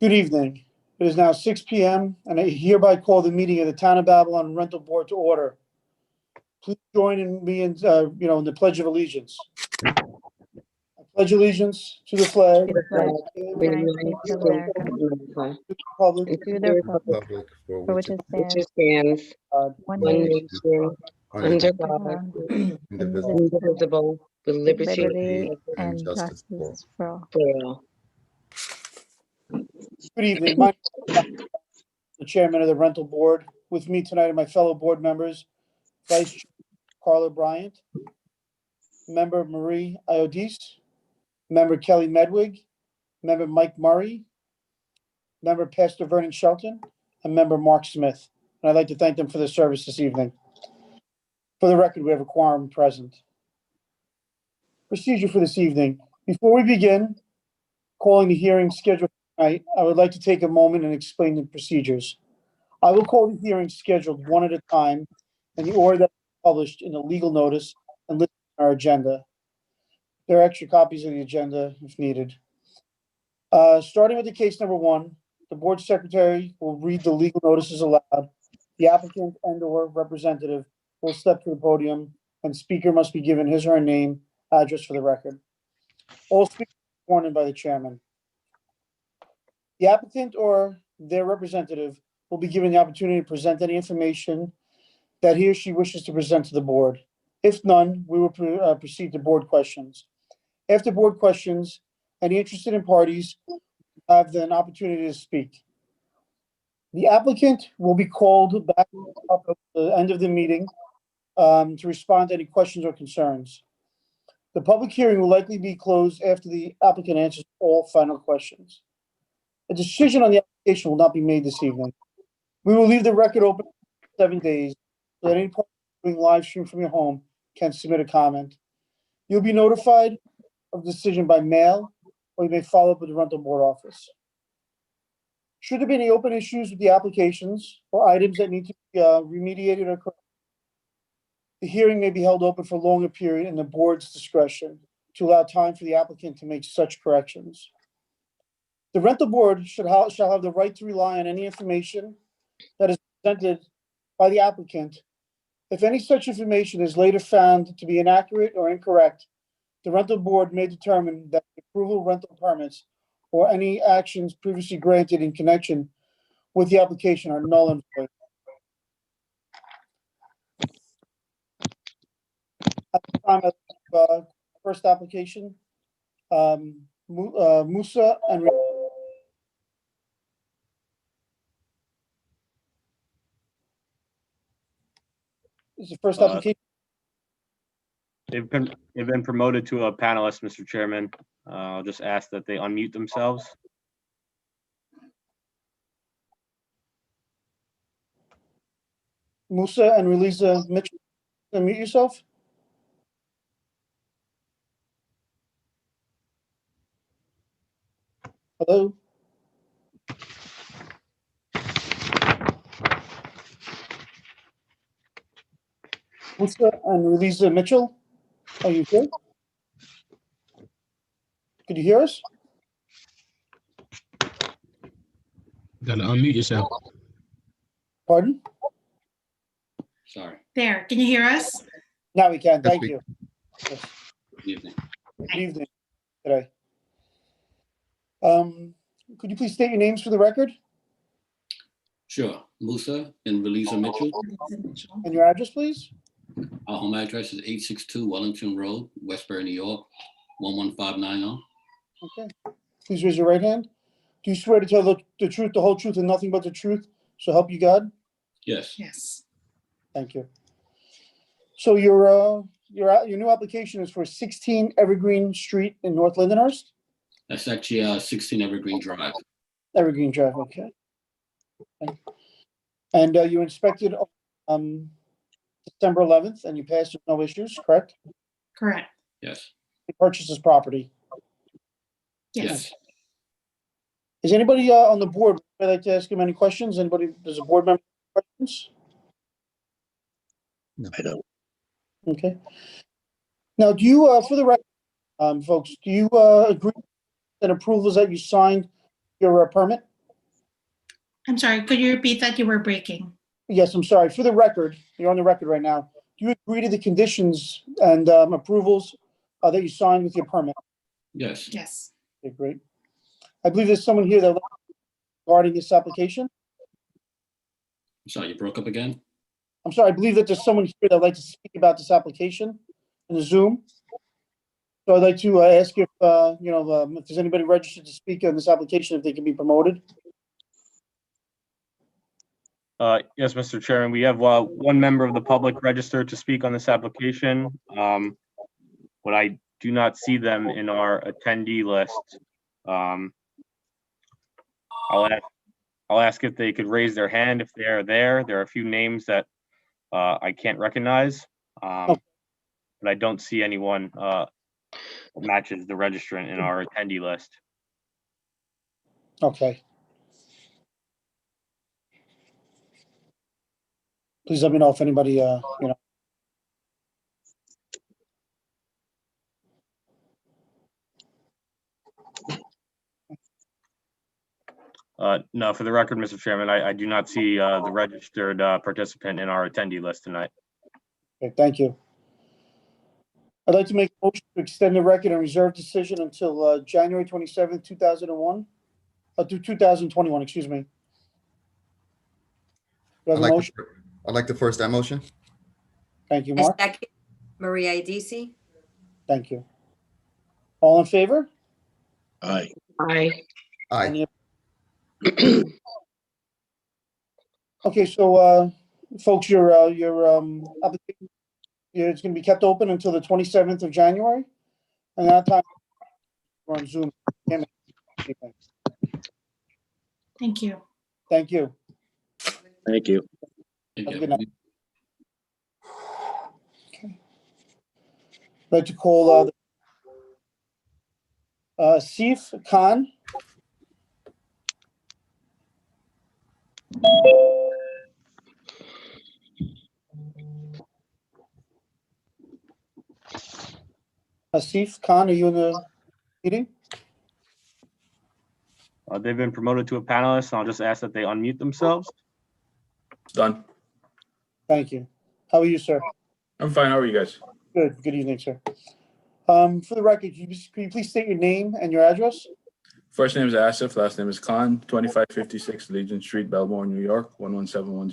Good evening. It is now 6 p.m. and I hereby call the meeting of the Town of Babylon Rental Board to order. Please join me in the Pledge of Allegiance. I pledge allegiance to the flag To the flag of of the United States of America, the Republic and to the republic for which it stands, of one God, nation, under God, indivisible, with liberty and justice for all. Good evening. My name is the Chairman of the Rental Board. With me tonight are my fellow board members, Vice Chair Carla Bryant, Member Marie Iodice, Member Kelly Medwig, Member Mike Murray, Member Pastor Vernon Shelton, and Member Mark Smith. And I'd like to thank them for their service this evening. For the record, we have a quorum present. Procedure for this evening. Before we begin calling the hearing scheduled for tonight, I would like to take a moment and explain the procedures. I will call the hearing scheduled one at a time in the order that is published in the legal notice and listed on our agenda. There are extra copies of the agenda if needed. Starting with the case number 1, the board secretary will read the legal notices aloud. The applicant and/or representative will step to the podium, and speaker must be given his or her name, address for the record. All speakers are sworn in by the chairman. The applicant or their representative will be given the opportunity to present any information that he or she wishes to present to the board. If none, we will proceed to board questions. After board questions, any interested parties have an opportunity to speak. The applicant will be called back up at the end of the meeting to respond to any questions or concerns. The public hearing will likely be closed after the applicant answers all final questions. A decision on the application will not be made this evening. We will leave the record open for 7 days so that any party doing live stream from your home can submit a comment. You'll be notified of the decision by mail, or you may follow up with the rental board office. Should there be any open issues with the applications or items that need to be remediated or corrected, the hearing may be held open for a longer period in the board's discretion to allow time for the applicant to make such corrections. The rental board shall have the right to rely on any information that is presented by the applicant. If any such information is later found to be inaccurate or incorrect, the rental board may determine that the approval of rental permits or any actions previously granted in connection with the application are null and void. At the time of first application, Musa and is the first application. They've been promoted to a panelist, Mr. Chairman. I'll just ask that they unmute themselves. Musa and Relisa Mitchell, unmute yourself. Hello. Musa and Relisa Mitchell, are you here? Could you hear us? Gotta unmute yourself. Pardon? Sorry. There, can you hear us? Now we can, Yes, thank we you. Yes. Good evening. Good evening today. Could you please state your names for the record Sure. Musa and Relisa Mitchell. and your address, please? Our home address is 862 Wellington Road, Westbury, New York, 11590. Okay. Please raise your right hand. Do you swear to tell the truth, the whole truth, and nothing but the truth? So help you God? Yes, Yes. Thank you. So your new application is for 16 Evergreen Street in North Lindenhurst? that's actually 16 Evergreen Drive. Evergreen Drive, okay. And you inspected December 11th and you passed with no issues, correct? Correct. Yes, You purchased this property. Yes. Is anybody on the board would like to ask him any questions? Anybody, does a board member have questions? No. I don't. Okay. Now, do you, for the record, folks, do you agree that approvals that you signed your permit? I'm sorry, could you repeat that? You were breaking. Yes, I'm sorry. For the record, you're on the record right now. Do you agree to the conditions and approvals that you signed with your permit? Yes. Yes. Okay, great. I believe there's someone here that regarding this application. Sorry, you broke up again? I'm sorry, I believe that there's someone here that would like to speak about this application in the Zoom. So I'd like to ask if, if there's anybody registered to speak on this application, if they can be promoted. Yes, Mr. Chairman, we have one member of the public registered to speak on this application. But I do not see them in our attendee list. I'll ask if they could raise their hand if they are there. There are a few names that I can't recognize, but I don't see anyone that matches the registrant in our attendee list. Okay. Please let me know if anybody, No, for the record, Mr. Chairman, I do not see the registered participant in our attendee list tonight. Okay, thank you. I'd like to make a motion to extend the record and reserve decision until January 27th, 2001, through 2021, excuse me. Do I have a motion? I'd like to first that motion. Thank you, I Mark. second Maria Idisi. Thank you. All in favor? Aye. Aye. Aye. Any- Okay, so folks, your application, it's going to be kept open until the 27th of January, and that time we're on Zoom. Thank you. Thank you. Thank you. Thank Have a you. good night. I'd like to call Asif Khan. Asif Khan, are you in the meeting? They've been promoted to a panelist, and I'll just ask that they unmute themselves. Done. Thank you. How are you, sir? I'm fine. How are you guys? Good. Good evening, sir. For the record, can you please state your name and your address? First name is Asif. Last name is Khan. 2556 Legion Street, Belmore, New York. 701.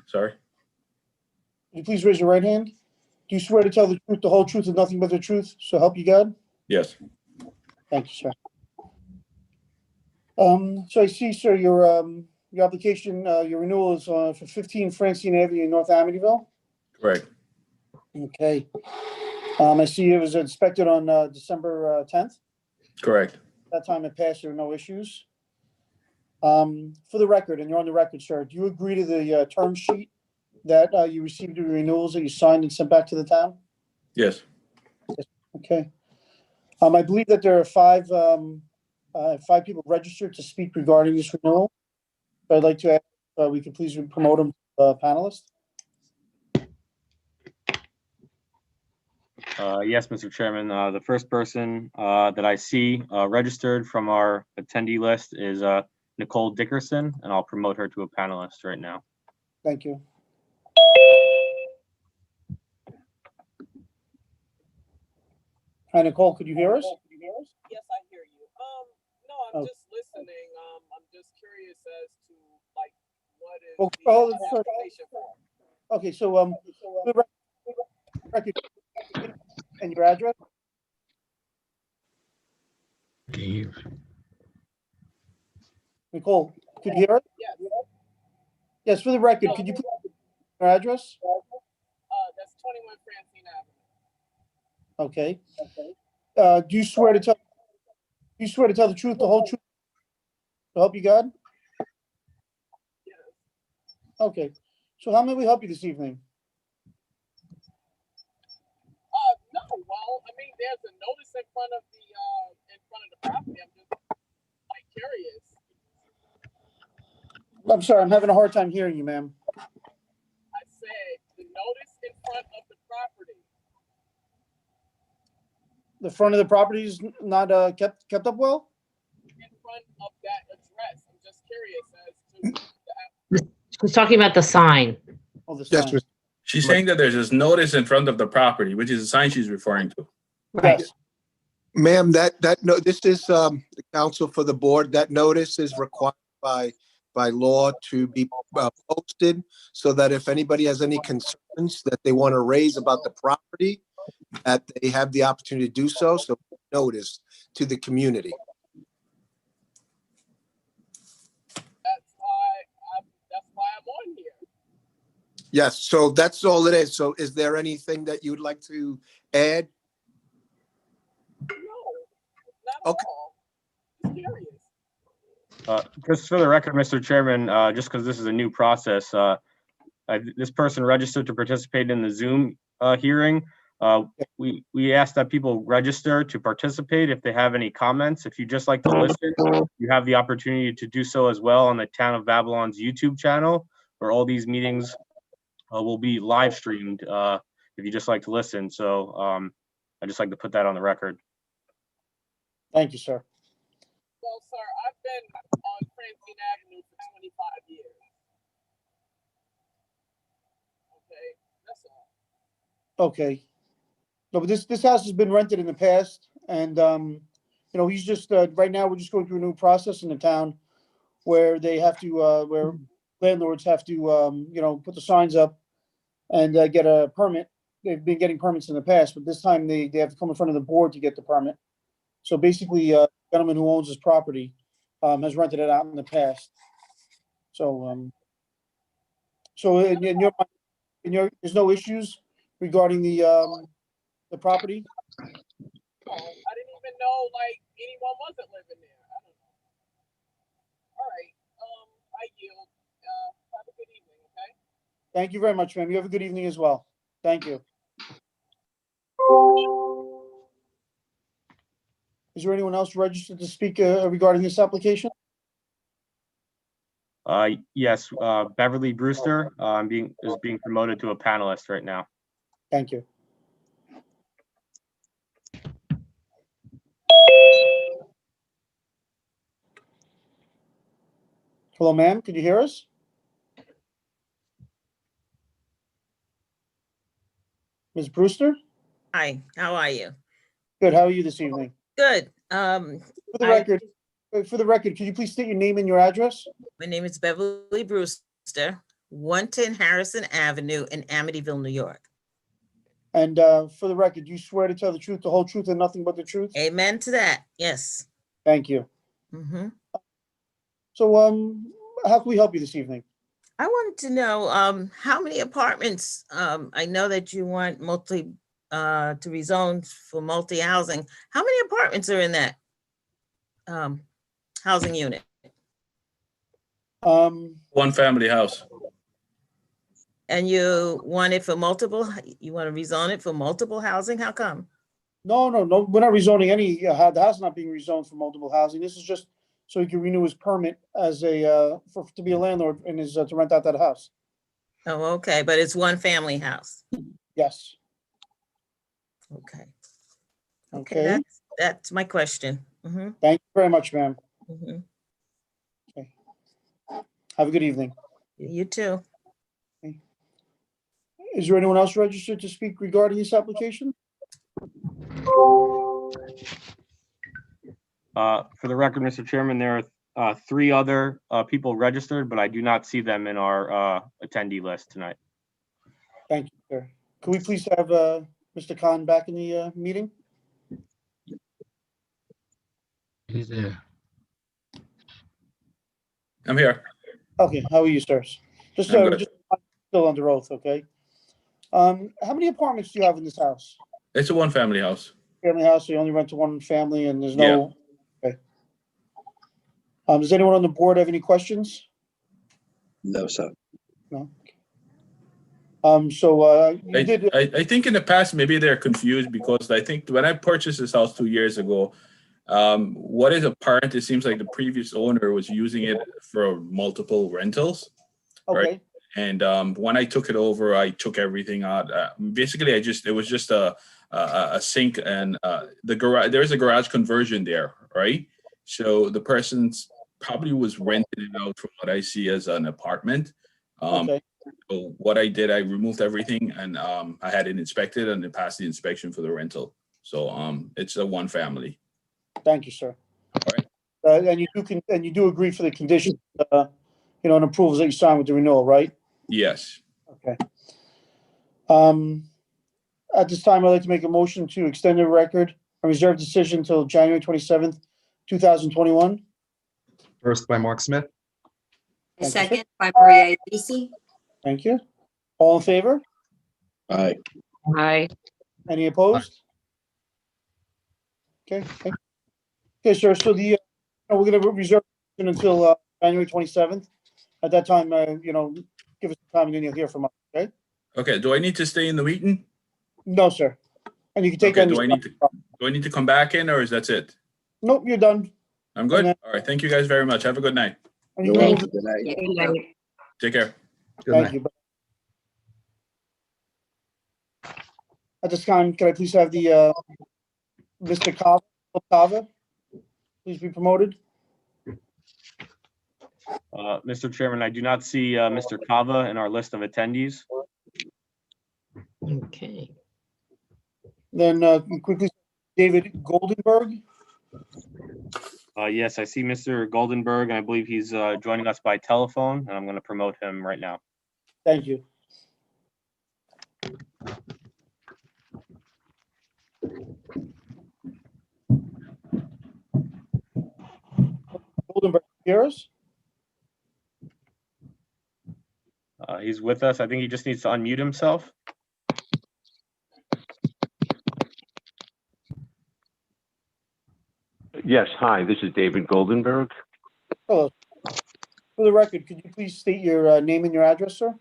Sorry. Can you please raise your right hand? Do you swear to tell the truth, the whole truth, and nothing but the truth? So help you God? Yes. Thank you, sir. So I see, sir, your application, your renewal is for 15 Francine Avenue in North Amityville. Correct. Okay. I see it was inspected on December 10th. Correct. That time it passed, there were no issues. For the record, and you're on the record, sir, do you agree to the term sheet that you received the renewals that you signed and sent back to the town? Yes. Okay. I believe that there are five people registered to speak regarding this renewal. So I'd like to ask if we could please promote them to panelist. Yes, Mr. Chairman, the first person that I see registered from our attendee list is Nicole Dickerson, and I'll promote her to a panelist right now. Thank you. Hi, Nicole, could you hear us? Yes, I hear you. No, I'm Oh. just listening. I'm just curious as to like what is Well, the sorry. application for? Okay, so for the record, and your address? Dave. Nicole, could you hear us? Yes, Yes, for the record, could you please your address? that's 21 Francine Avenue. Okay. Do you swear to tell the truth, the whole truth? To help you God? Yes. Okay. So how may we help you this evening? No, well, I mean, there's a notice in front of the property. I'm just like curious. I'm sorry, I'm having a hard time hearing you, ma'am. I said the notice in front of the property. The front of the property is not kept up well? In front of that address. I'm just curious Who's talking about the sign? Oh, the Yes, sign. She's saying that there's this notice in front of the property, which is the sign she's referring to. Right. Yes, Ma'am, no, this is the counsel for the board. That notice is required by law to be posted so that if anybody has any concerns that they want to raise about the property, that they have the opportunity to do so. So notice to the community. That's why I'm on here. Yes, so that's all it is. So is there anything that you'd like to add? No, not Okay. at all. Just curious. Just for the record, Mr. Chairman, just because this is a new process, this person registered to participate in the Zoom hearing. We asked that people register to participate if they have any comments. If you just like to listen, you have the opportunity to do so as well on the Town of Babylon's YouTube channel, where all these meetings will be live streamed if you just like to listen. So I'd just like to put that on the record. thank you, sir. Well, sir, I've been on Francine Avenue for 25 years. Okay, that's all. Okay. No, but this house has been rented in the past, and you know, he's just right now we're just going through a new process in the town where they have to where landlords have to you know, put the signs up and get a permit. They've been getting permits in the past, but this time they have to come in front of the board to get the permit. So basically, the gentleman who owns this property has rented it out in the past. So so in your there's no issues regarding the property? I didn't even know like anyone wasn't living there. I don't know. All right. I yield. Have a good evening, okay? Thank you very much, ma'am. You have a good evening as well. Thank you. Is there anyone else registered to speak regarding this application? Yes, Beverly Brewster is being promoted to a panelist right now. Thank you. Hello, ma'am. Can you hear us? Ms. Brewster? Hi, how are you? Good. How are you this evening? Good. For the record, could you please state your name and your address? My name is Beverly Brewster, 110 Harrison Avenue in Amityville, New York. And for the record, you swear to tell the truth, the whole truth, and nothing but the truth? Amen to that. Yes. Thank you. Mhm. So, how can we help you this evening? I wanted to know how many apartments, I know that you want to rezone for multi-housing. How many apartments are in that housing unit? One family house. And you want it for multiple, you want to rezone it for multiple housing? How come? No, we're not rezoning any, the house is not being rezoned for multiple housing. This is just so he can renew his permit as to be a landlord and to rent out that house. Oh, okay, but it's one family house. Yes. Okay. Okay. That's my question. Mhm, Thank you very much, ma'am. mhm. Have a good evening. You too. Is there anyone else registered to speak regarding this application? For the record, Mr. Chairman, there are 3 other people registered, but I do not see them in our attendee list tonight. Thank you, sir. Can we please have Mr. Khan back in the meeting? He's there. I'm here. Okay, how are you, sirs? Just I'm good. still under oath, okay? How many apartments do you have in this house? It's a one family house. Family house, so you only rent to one family and there's no. Okay. Does anyone on the board have any questions? No, sir. No. So you did. I think in the past, maybe they're confused because I think when I purchased this house 2 years ago, what is apparent, it seems like the previous owner was using it for multiple rentals. Okay. Right? And when I took it over, I took everything out. Basically, it was just a sink and the garage. There is a garage conversion there, right? So the person's probably was renting it out from what I see as an apartment. Okay, So what I did, I removed everything and I had it inspected and it passed the inspection for the rental. So it's a one family. thank you, sir. All right. And you do agree for the conditions, and approvals that you signed with the renewal, right? Yes. Okay. At this time, I'd like to make a motion to extend the record and reserve decision till January 27th, 2021. First by Mark Smith. A Thank you, sir. second by Maria Adisi. Thank you. All in favor? Aye. Aye. Any opposed? Okay, thank you. Okay, sir, so we're gonna reserve until January 27th. At that time, give us time and then you'll hear from us, okay? Okay. Do I need to stay in the meeting? No, sir. And you can take Okay. down Do your. I need to come back in or is that it? Nope, you're done. I'm good. And then- All right. Thank you guys very much. Have a good night. and You're you can welcome. move- Good night. Yeah, Good night. Take care. Good Thank night. you. At this time, can I please have the Mr. Kava, please be promoted? Mr. Chairman, I do not see Mr. Kava in our list of attendees. Okay. Then quickly, David Goldenberg. Yes, I see Mr. Goldenberg, and I believe he's joining us by telephone, and I'm going to promote him right now. Thank you. Goldenberg, hear us? He's with us. I think he just needs to unmute himself. Yes, hi, this is David Goldenberg. Hello. For the record, could you please state your name and your address, sir?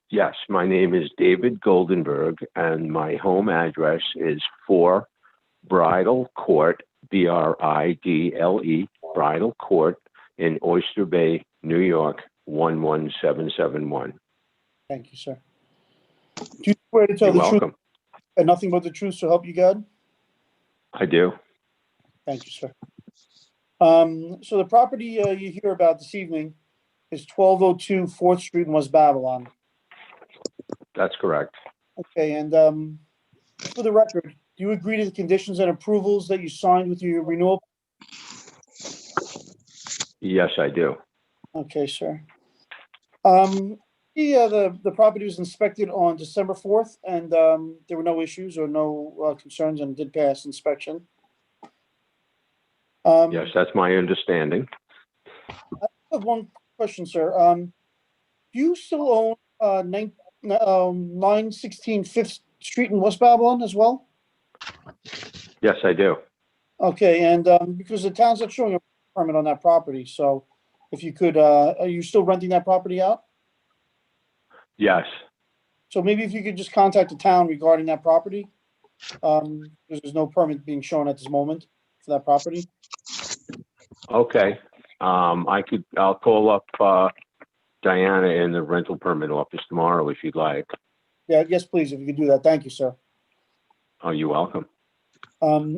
Yes, my name is David Goldenberg, and my home address is 4 Bridal Court, Bridle, Bridal Court in Oyster Bay, New York, 11771. Thank you, sir. Do you swear to tell You're the truth welcome. and nothing but the truth, so help you God? I do. Thank you, sir. So the property you hear about this evening is 1202 4th Street in West Babylon. That's correct. Okay, and for the record, do you agree to the conditions and approvals that you signed with your renewal? Yes, I do. Okay, sir. The property was inspected on December 4th, and there were no issues or no concerns, and did pass inspection. Yes, that's my understanding. I have one question, sir. Do you still own 916 5th Street in West Babylon as well? Yes, I do. Okay, and because the town's not showing a permit on that property, so if you could, are you still renting that property out? Yes. So maybe if you could just contact the town regarding that property, because there's no permit being shown at this moment for that property. Okay. I'll call up Diana in the rental permit office tomorrow if you'd like. Yeah, yes, please, if you could do that. Thank you, sir. Oh, you're welcome.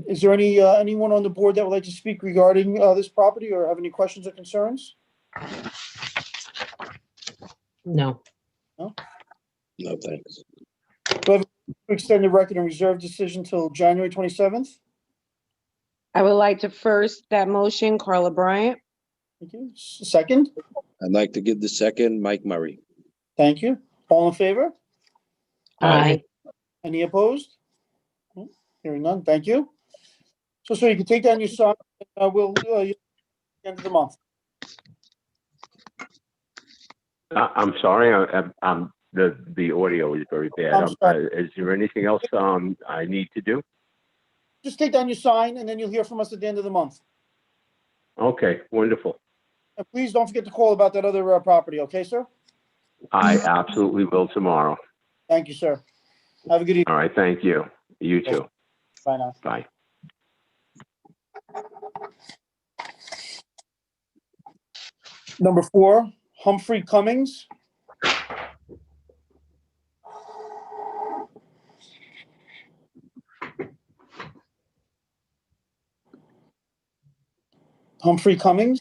Is there anyone on the board that would like to speak regarding this property or have any questions or concerns? No. No? No, thanks. Do I have to extend the record and reserve decision till January 27th? I would like to first that motion, Carla Bryant. Thank you. Second? I'd like to give the second, Mike Murray. Thank you. All in favor? Aye. Any opposed? Hearing none. Thank you. So you can take down your sign. We'll end of the month. I'm sorry. The audio is very bad. I'm sorry. Is there anything else I need to do? Just take down your sign and then you'll hear from us at the end of the month. Okay, wonderful. And please don't forget to call about that other property, okay, sir? I absolutely will tomorrow. Thank you, sir. Have a good evening. All right, thank you. You too. Bye now. Bye. Number 4, Humphrey Cummings. Humphrey Cummings.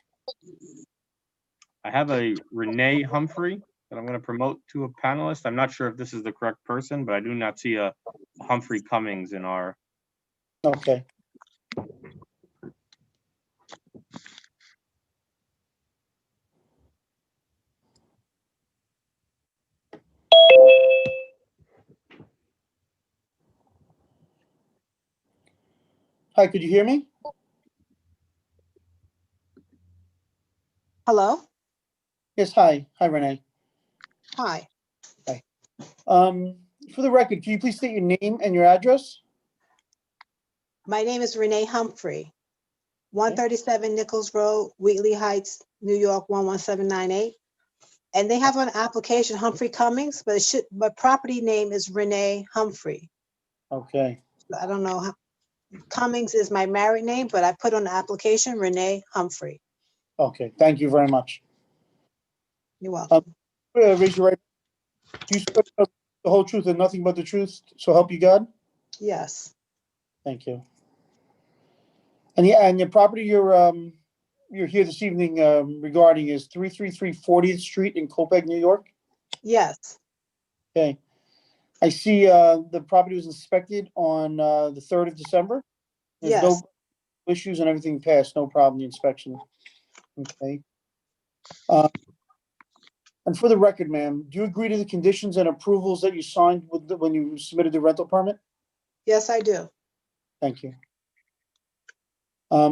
I have a Renee Humphrey that I'm going to promote to a panelist. I'm not sure if this is the correct person, but I do not see a Humphrey Cummings in our. Okay. Hi, could you hear me? Hello? Yes, hi. Hi, Renee. Hi. For the record, can you please state your name and your address? My name is Renee Humphrey, 137 Nichols Road, Wheatley Heights, New York, 11798. And they have an application Humphrey Cummings, but property name is Renee Humphrey. Okay, I don't know, Cummings is my married name, but I put on the application Renee Humphrey. okay. Thank you very much. You're welcome. Raise your right. Do you swear to tell the whole truth and nothing but the truth, so help you God? Yes, Thank you. And your property you're here this evening regarding is 333 40th Street in Copiague, New York? yes, Okay. I see the property was inspected on the 3rd of December. There's yes, no issues and everything passed, no problem, the inspection. Okay. And for the record, ma'am, do you agree to the conditions and approvals that you signed when you submitted the rental permit? yes, I do. Thank you.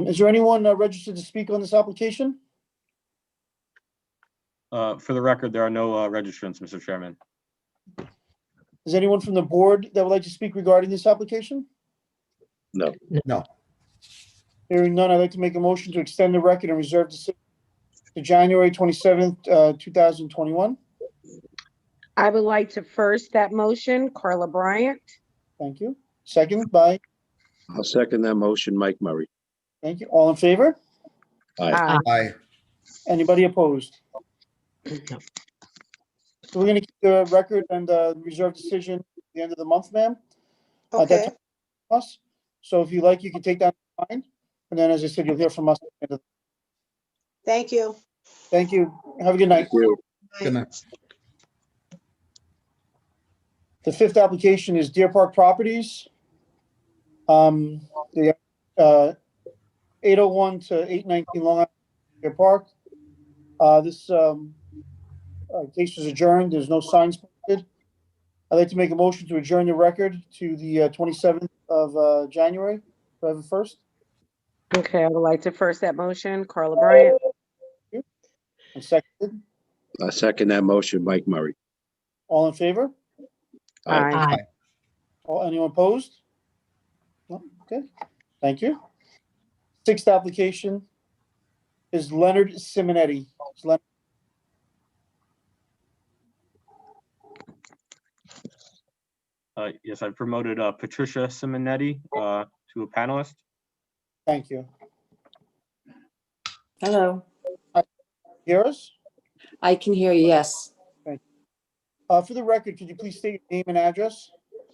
Is there anyone registered to speak on this application? For the record, there are no registrants, Mr. Chairman. Is anyone from the board that would like to speak regarding this application? No. No. Hearing none, I'd like to make a motion to extend the record and reserve decision to January 27th, 2021. I would like to first that motion, Carla Bryant. Thank you. Second by, I'll second that motion, Mike Murray. thank you. All in favor? Aye. Aye. Anybody opposed? No. So we're going to keep the record and reserve decision at the end of the month, ma'am. Okay, Us. So if you like, you can take that in mind. And then, as I said, you'll hear from us. At the end of thank you. Thank you. Have a good night. Thank you. Good night. The fifth application is Deer Park Properties. The 801 to 819 Long Island Deer Park. This case is adjourned. There's no signs posted. I'd like to make a motion to adjourn the record to the 27th of January. Do I have a first? Okay, I would like to first that motion, Carla Bryant. And seconded. I'll second that motion, Mike Murray. All in favor? Aye. Anyone opposed? No? Okay, thank you. Sixth application is Leonard Simonetti. Is Leonard- Yes, I promoted Patricia Simonetti to a panelist. Thank you. Hello, Hear us? I can hear you, yes. For the record, could you please state your name and address?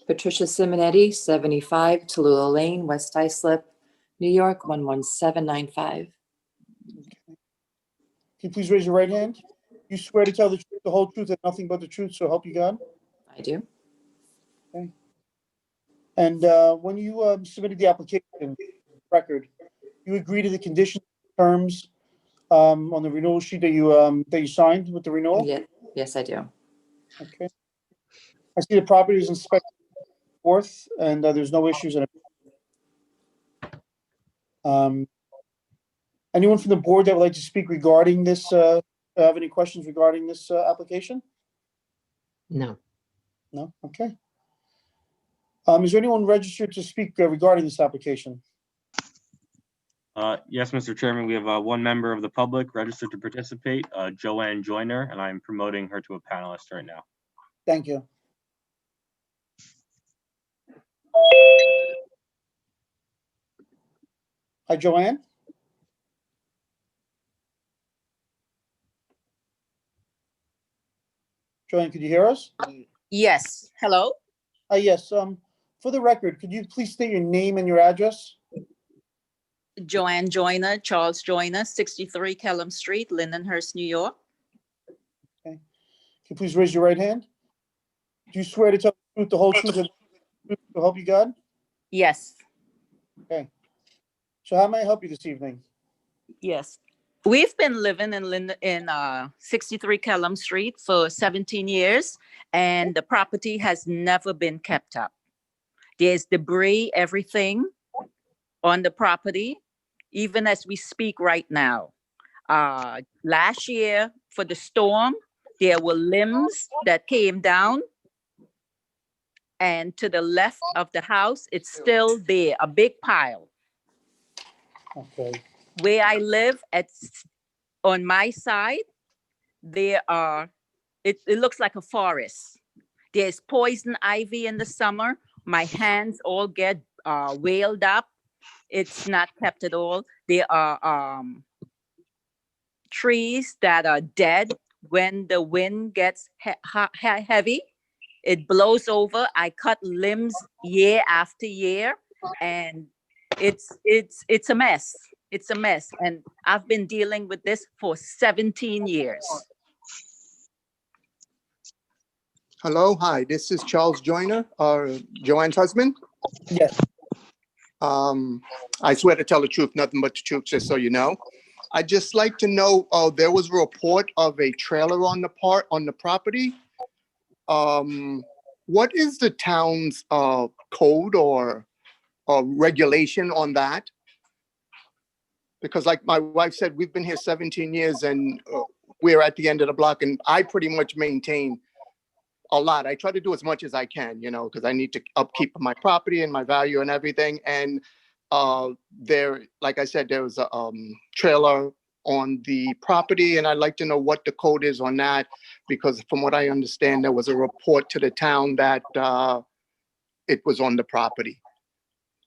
Patricia Simonetti, 75 Tallulah Lane, West Islip, New York, 11795. Can you please raise your right hand? You swear to tell the truth, the whole truth, and nothing but the truth, so help you God? I do. Okay. And when you submitted the application record, you agree to the conditions, terms on the renewal sheet that you signed with the renewal? Yeah, yes, I do. Okay. I see the property is inspected 4th, and there's no issues in it. Anyone from the board that would like to speak regarding this, have any questions regarding this application? No. No? Okay. Is there anyone registered to speak regarding this application? Yes, Mr. Chairman, we have one member of the public registered to participate, Joanne Joyner, and I'm promoting her to a panelist right now. Thank you. Hi, Joanne. Joanne, could you hear us? Yes, hello? Yes, for the record, could you please state your name and your address? Joanne Joyner, Charles Joyner, 63 Kellam Street, Lindenhurst, New York. you please raise your right hand? Do you swear to tell the truth, the whole truth, and the truth to help you God? Yes, Okay. So how may I help you this evening? yes. We've been living in 63 Kellum Street for 17 years, and the property has never been kept up. There's debris, everything on the property, even as we speak right now. Last year for the storm, there were limbs that came down. And to the left of the house, it's still there, a big pile. Okay. Where I live on my side, there are, it looks like a forest. There's poison ivy in the summer. My hands all get whaled up. It's not kept at all. There are trees that are dead. When the wind gets heavy, it blows over. I cut limbs year after year, and it's a mess. It's a mess, and I've been dealing with this for 17 years. Hello, hi, this is Charles Joyner, Joanne's husband. Yes. I swear to tell the truth, nothing but the truth, just so you know. I'd just like to know, there was a report of a trailer on the property. What is the town's code or regulation on that? Because like my wife said, we've been here 17 years and we're at the end of the block, and I pretty much maintain a lot. I try to do as much as I can, you know, because I need to upkeep my property and my value and everything. And like I said, there was a trailer on the property, and I'd like to know what the code is on that, because from what I understand, there was a report to the town that it was on the property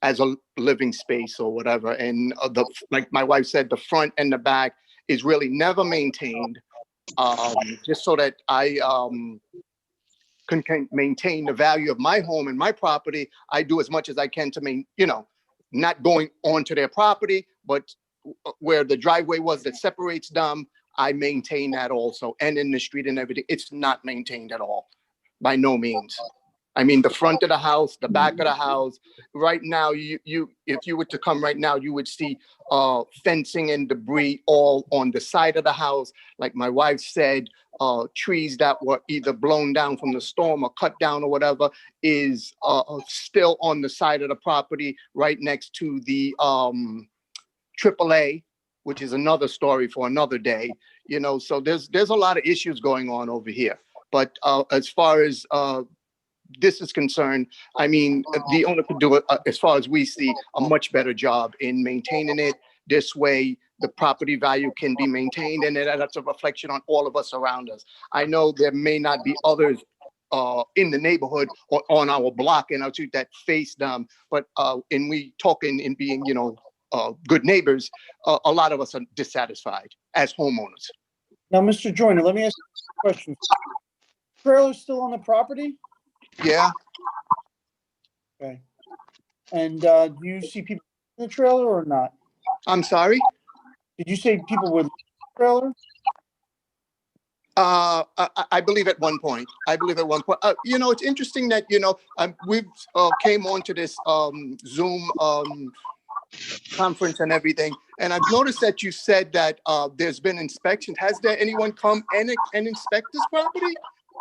as a living space or whatever. And like my wife said, the front and the back is really never maintained, just so that I can maintain the value of my home and my property. I do as much as I can to not going onto their property, but where the driveway was that separates them, I maintain that also. And in the street and everything, it's not maintained at all, by no means. I mean, the front of the house, the back of the house, right now, if you were to come right now, you would see fencing and debris all on the side of the house. Like my wife said, trees that were either blown down from the storm or cut down or whatever is still on the side of the property right next to the AAA, which is another story for another day. You know, so there's a lot of issues going on over here. But as far as this is concerned, I mean, the owner could do it, as far as we see, a much better job in maintaining it. This way, the property value can be maintained, and that's a reflection on all of us around us. I know there may not be others in the neighborhood or on our block and our street that face them, but in we talking and being, good neighbors, a lot of us are dissatisfied as homeowners. Now, Mr. Joyner, let me ask you a question. Trailer still on the property? Yeah. Okay. And do you see people in the trailer or not? I'm sorry? Did you say people were in the trailer? I believe at one point. It's interesting that, we've came on to this Zoom conference and everything. And I've noticed that you said that there's been inspections. Has there anyone come and inspect this property?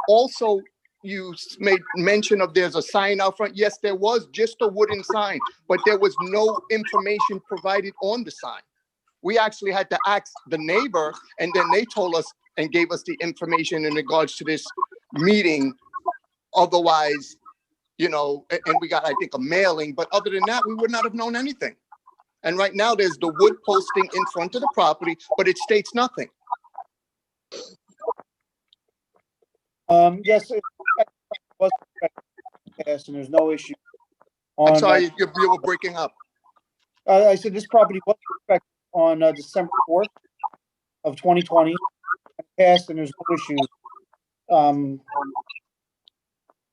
Also, you made mention of there's a sign out front. Yes, there was just a wooden sign, but there was no information provided on the sign. We actually had to ask the neighbor, and then they told us and gave us the information in regards to this meeting. Otherwise, and we got, I think, a mailing, but other than that, we would not have known anything. And right now there's the wood posting in front of the property, but it states nothing. Yes, it was passed, and there's no issue. I'm sorry, you were breaking up. I said this property was inspected on December 4th of 2020, passed, and there's no issues.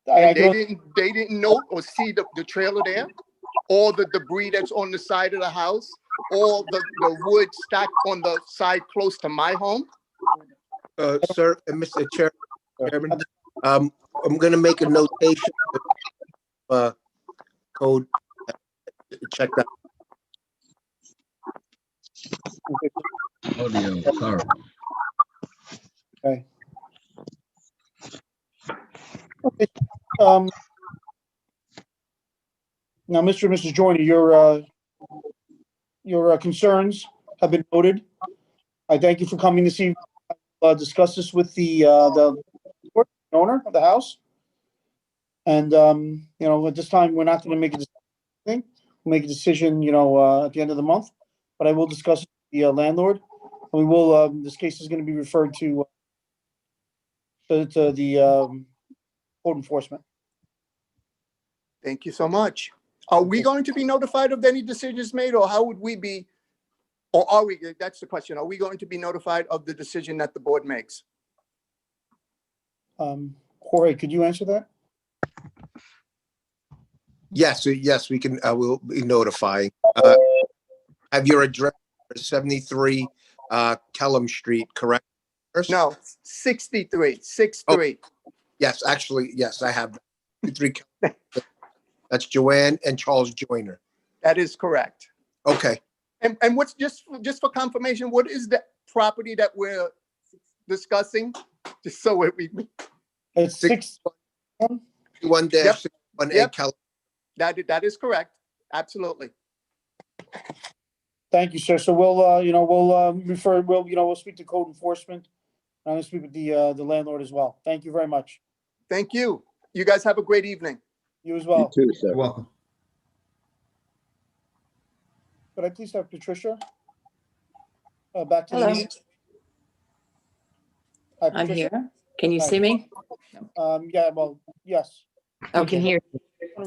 They didn't note or see the trailer there, or the debris that's on the side of the house, or the wood stacked on the side close to my home. Sir, and Mr. Chair, Chairman. I'm gonna make a notation. Code. Check that. Audio, sorry. Okay. Okay. Now, Mr. and Mrs. Joyner, your concerns have been noted. I thank you for coming this evening. Discuss this with the owner of the house. And, at this time, we're not going to make a decision. We'll make a decision, at the end of the month. But I will discuss it with the landlord. And we will, this case is going to be referred to the code enforcement. Thank you so much. Are we going to be notified of any decisions made, or how would we be? Or are we, that's the question. Are we going to be notified of the decision that the board makes? Jorge, could you answer that? Yes, we can, we'll be notifying. Have your address, 73 Kellum Street, correct? No, 63. Yes, actually, yes, I have. 63 That's Joanne and Charles Joyner. That is correct. Okay. And what's just for confirmation, what is the property that we're discussing? Just so we. It's 61-618 Kellum. That is correct. Absolutely. Thank you, sir. So we'll speak to code enforcement. I'm going to speak with the landlord as well. Thank you very much. Thank you. You guys have a great evening. You as well. You too, sir. You're welcome. Could I please have Patricia? Back to the Hello. meeting. Hi, I'm Patricia. here. Can you Hi. see me? Yeah, well, yes. Okay.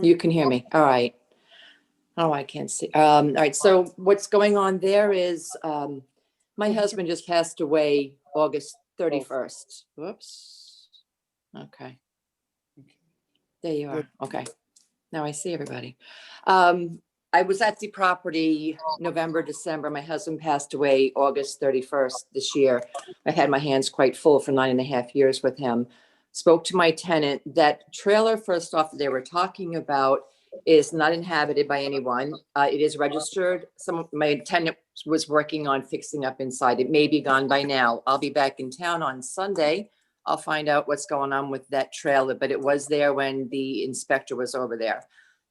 You can hear me. All right. Oh, I can't see. All right. So what's going on there is my husband just passed away August 31st. Whoops. Okay. There you are. Okay. Now I see everybody. I was at the property November, December. My husband passed away August 31st this year. I had my hands quite full for 9.5 years with him. Spoke to my tenant. That trailer, first off, they were talking about is not inhabited by anyone. It is registered. My tenant was working on fixing up inside. It may be gone by now. I'll be back in town on Sunday. I'll find out what's going on with that trailer, but it was there when the inspector was over there.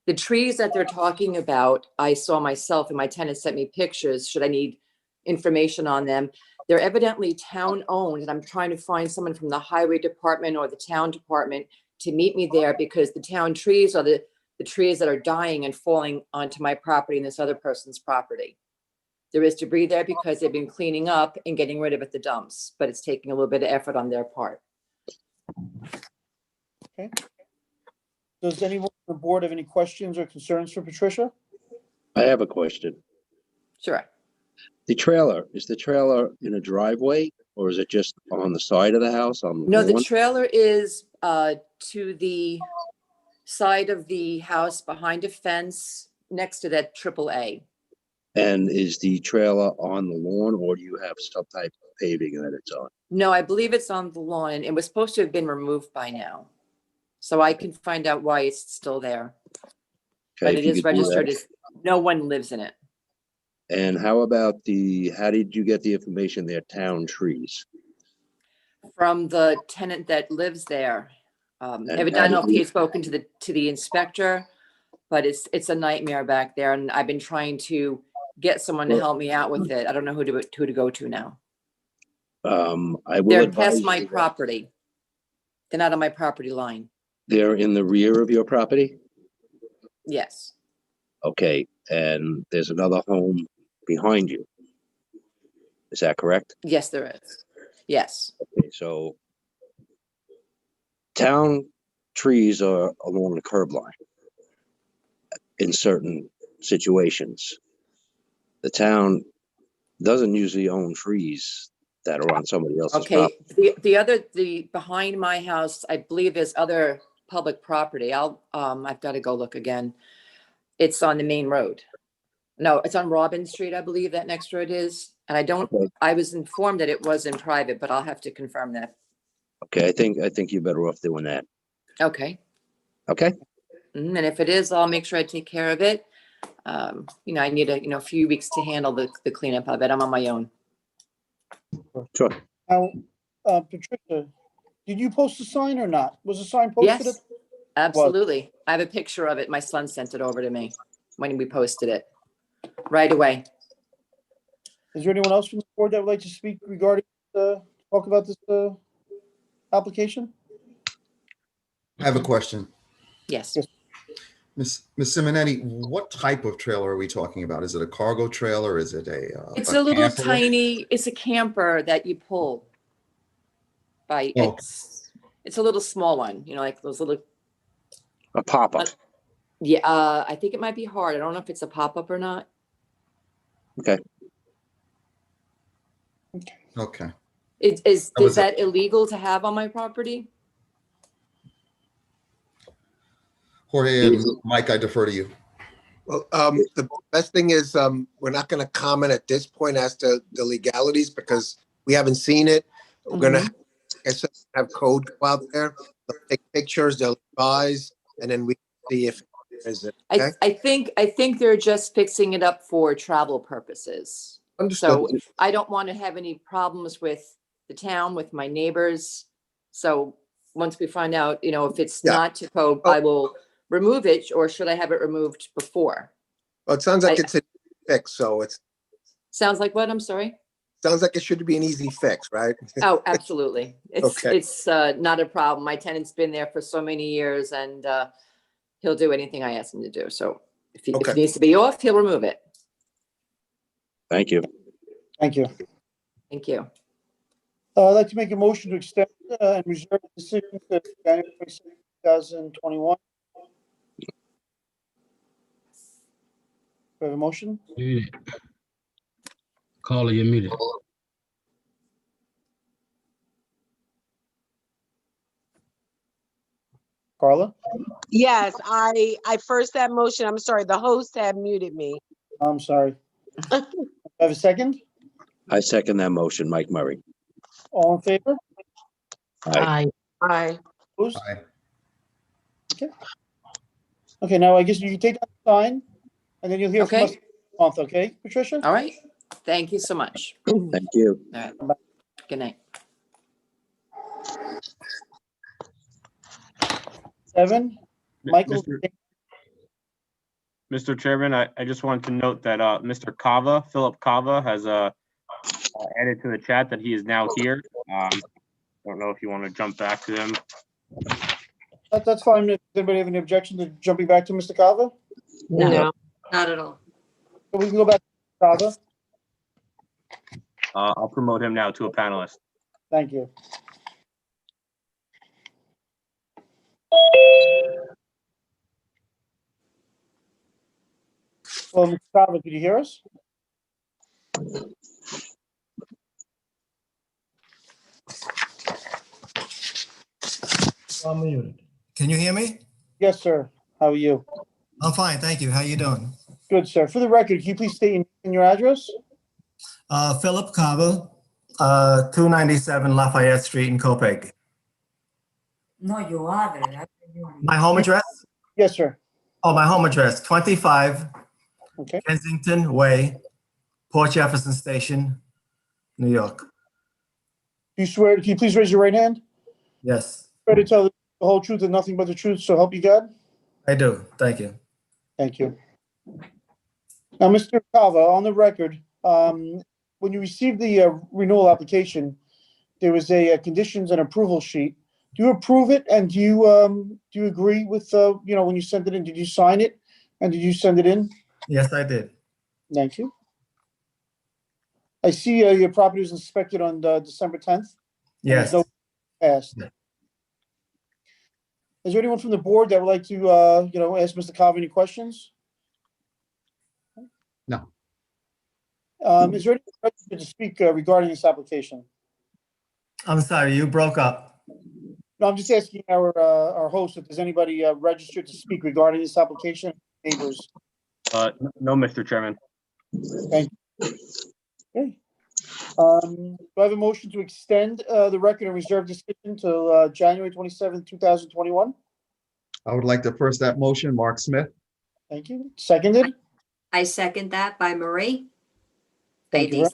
The trees that they're talking about, I saw myself and my tenant sent me pictures. Should I need information on them? They're evidently town-owned, and I'm trying to find someone from the highway department or the town department to meet me there, because the town trees are the trees that are dying and falling onto my property and this other person's property. There is debris there because they've been cleaning up and getting rid of it at the dumps, but it's taking a little bit of effort on their part. Okay. Does anyone on the board have any questions or concerns for Patricia? I have a question. Sure. Is the trailer in a driveway, or is it just on the side of the house? No, the trailer is to the side of the house behind a fence next to that AAA. And is the trailer on the lawn, or do you have some type of paving that it's on? No, I believe it's on the lawn, and it was supposed to have been removed by now. So I can find out why it's still there. Okay, But if it you is could do registered that. as, no one lives in it. And how about how did you get the information they're town trees? From the tenant that lives there. Evidently, I how don't know did if he you- had spoken to the inspector, but it's a nightmare back there, and I've been trying to get someone to help me out with it. I don't know who to go to now. I will They're advise past my you that property. They're not on my property line. they're in the rear of your property. Yes. Okay, and there's another home behind you. Is that correct? Yes, there is. Yes. Okay, so town trees are along the curb line in certain situations. The town doesn't usually own trees that are on somebody else's Okay, property. the behind my house, I believe there's other public property. I've got to go look again. It's on the main road. No, it's on Robin Street, I believe that next road is. And I was informed that it was in private, but I'll have to confirm that. Okay, I think you're better off doing that. Okay. Okay? And if it is, I'll make sure I take care of it. I need a few weeks to handle the cleanup of it. I'm on my own. Sure. Now, Patricia, did you post the sign or not? Was the sign posted? Yes, absolutely. I have a picture of it. My son sent it over to me when we posted it right away. Is there anyone else from the board that would like to speak regarding, talk about this, application? I have a question. Yes. Miss Simonetti, what type of trailer are we talking about? Is it a cargo trailer? Is it It's a little camper? tiny, it's a camper that you pull by, Oh. it's a little small one, like those little, A pop-up. yeah, I think it might be hard. I don't know if it's a pop-up or not. Okay. Is was that illegal to have on my property? Jorge and Mike, I defer to you. Well, the best thing is, we're not gonna comment at this point as to the legalities because we haven't seen it. We're gonna, like I said, have code go out there, they'll take pictures, they'll advise, and then we see if is it. Okay? I think they're just fixing it up for travel purposes. Understood. So I don't want to have any problems with the town, with my neighbors. So once we find out, if it's Yeah. not to code, I will remove it, or should I have it removed before? Well, it sounds like I- it's a fix, so it's, Sounds like what? I'm sorry. sounds like it should be an easy fix, right? Oh, absolutely. Okay. It's not a problem. My tenant's been there for so many years and he'll do anything I ask him to do. So if Okay. it needs to be off, he'll remove it. Thank you. Thank you. Thank you. I'd like to make a motion to extend and reserve the decision to January 26, 2021. Do I have a motion? Muted. Caller, you're muted. Carla? Yes, I first that motion. I'm sorry, the host had muted me. I'm sorry. Do I have a second? I second that motion, Mike Murray. All in favor? Aye. Aye. Opposed? Aye. Okay. Okay, now I guess you can take that sign and then you'll hear from us Okay. next month, okay, Patricia? All right. Thank you so much. Thank you. All right. Good night. 7, Michael. Mr. Chairman, I just wanted to note that Mr. Kava, Philip Kava, has added to the chat that he is now here. I don't know if you want to jump back to him. That's fine. Does anybody have any objection to jumping back to Mr. Kava? No. Not at all. So we can go back to Kava. I'll promote him now to a panelist. Thank you. Well, Mr. Kava, could you hear us? I'm muted. Can you hear me? Yes, sir. How are you? I'm fine, thank you. How you doing? Good, sir. For the record, can you please state your name and your address? Philip Cava, 297 Lafayette Street in Copiague. No, you are there. My home address? Yes, sir. Oh, my home address, 25 Okay. Kensington Way, Port Jefferson Station, New York. Do you swear, can you please raise your right hand? Yes, Swear to tell the whole truth and nothing but the truth, so help you God? I do. Thank you. Thank you. Now, Mr. Kava, on the record, when you received the renewal application, there was a conditions and approval sheet. Do you approve it, and do you agree with, when you sent it in, did you sign it? And did you send it in? Yes, I did. Thank you. I see your property was inspected on December 10th. Yes. Passed. Is there anyone from the board that would like to, ask Mr. Kava any questions? No. Is there anyone registered to speak regarding this application? I'm sorry, you broke up. No, I'm just asking our host if there's anybody registered to speak regarding this application. Neighbors. No, Mr. Chairman. Thank you. Okay. Do I have a motion to extend the record and reserve decision till January 27th, 2021? I would like to first that motion, Mark Smith. Thank you. Seconded? I second that by Marie. Thank you.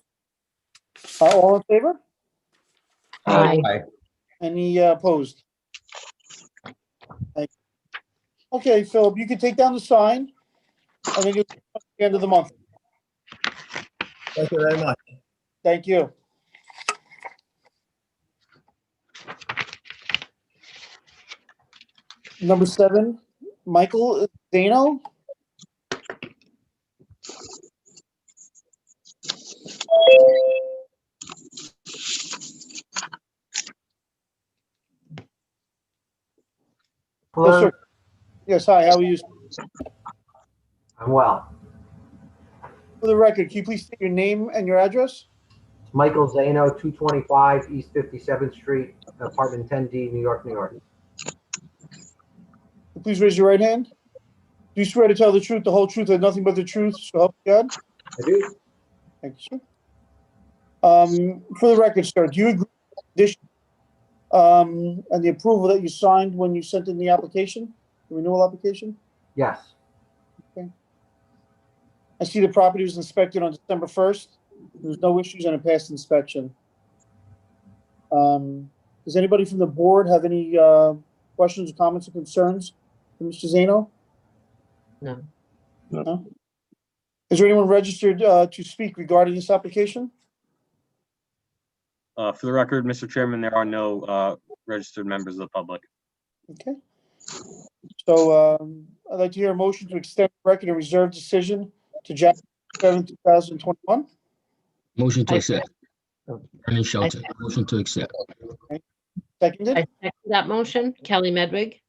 All in favor? Aye. Any opposed? Thank you. Okay, Philip, you can take down the sign and then you'll see you at the end of the month. Thank you very much. Thank you. Number 7, Michael Zano. Hello. Yes, sir. Yes, hi, how are you? I'm well. For the record, can you please state your name and your address? It's Michael Zano, 225 East 57th Street, apartment 10D, New York, New York. Please raise your right hand. Do you swear to tell the truth, the whole truth, and nothing but the truth, so help you God? I do. Thank you, sir. For the record, sir, do you agree with the condition and the approval that you signed when you sent in the application, the renewal application? Yes. Okay. I see the property was inspected on December 1st. There's no issues and it passed inspection. Does anybody from the board have any questions, comments, or concerns for Mr. Zano? No. No? Is there anyone registered to speak regarding this application? For the record, Mr. Chairman, there are no registered members of the public. Okay. So I'd like to hear a motion to extend the record and reserve decision to January 7, 2021. Motion to accept. Ernie Shelton, motion to accept. Seconded? I second that motion. Kelly Medwig.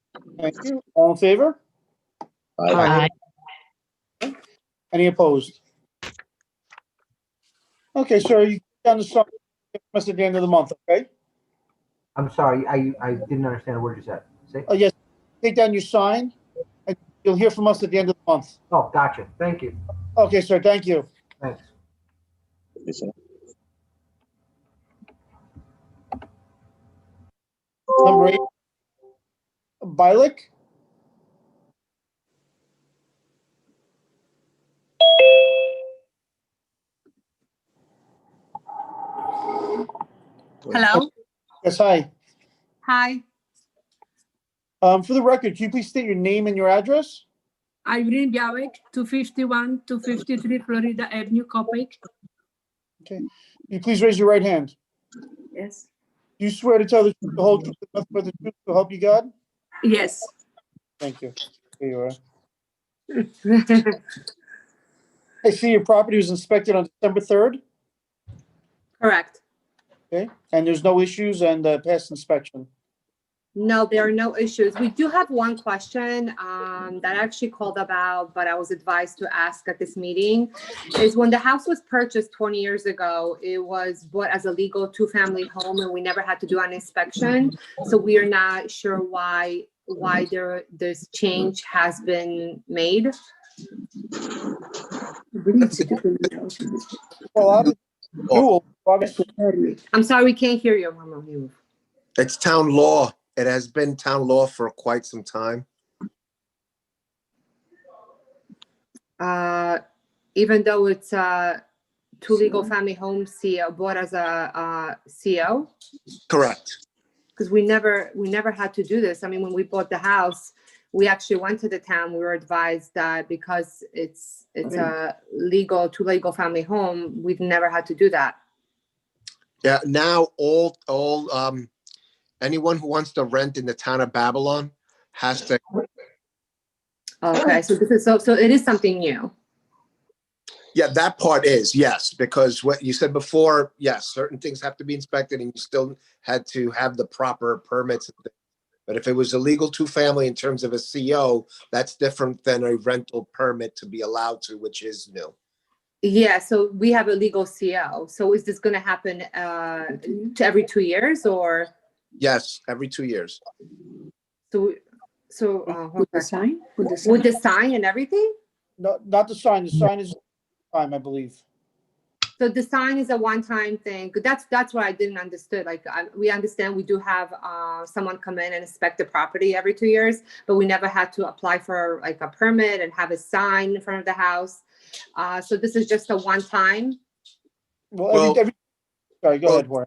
Thank you. All in favor? Aye. Any opposed? Okay, sir, you down the sign at the end of the month, okay? I'm sorry, I didn't understand a word you said. Say? Oh, yes, take down your sign, and you'll hear from us at the end of the month. Oh, gotcha. Thank you. Okay, sir, thank you. Thanks. Number 8, Bialik. Hello. Yes, hi. Hi, For the record, can you please state your name and your address? Irene Biawek, 251, 253 Florida Avenue, Copake. Okay. Can you please raise your right hand? Yes. Do you swear to tell the truth, the whole truth, and nothing but the truth, so help you God? Yes. Thank you. Here you are. I see your property was inspected on December 3rd. Correct. Okay, and there's no issues and passed inspection. No, there are no issues. We do have one question that I actually called about, but I was advised to ask at this meeting. Is when the house was purchased 20 years ago, it was bought as a legal 2-family home and we never had to do an inspection. So we are not sure why this change has been made. Well, obviously, I'm sorry, we can't hear you, Mama. It's town law. It has been town law for quite some time. Even though it's 2 legal family homes CO bought as a CO, Correct. because we never had to do this. I mean, when we bought the house, we actually went to the town. We were advised that because it's a legal 2 legal family home, we've never had to do that. Yeah, now all anyone who wants to rent in the town of Babylon has to. Okay, so this is so it is something new. Yeah, that part is, yes, because what you said before, yes, certain things have to be inspected and you still had to have the proper permits. But if it was a legal 2-family in terms of a CO, that's different than a rental permit to be allowed to, which is new. Yeah, so we have a legal CO. So is this going to happen to every 2 years or? Yes, every 2 years. So with the sign? With the sign and everything? No, not the sign. The sign is time, I believe. So the sign is a one-time thing. That's what I didn't understood. Like, we understand we do have someone come in and inspect the property every 2 years, but we never had to apply for like a permit and have a sign in front of the house. So this is just a one-time. Well, sorry, go ahead, Warren.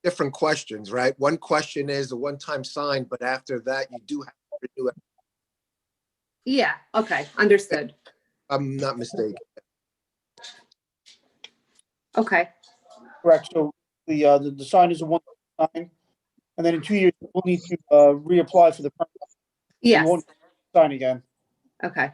Different questions, right? One question is a one-time sign, but after that, you do have to renew it. Yeah, okay, understood. I'm not mistaken. Okay, Correct. So the sign is a one-time sign, and then in 2 years, we'll need to reapply for the permit. You yes, won't sign again. okay.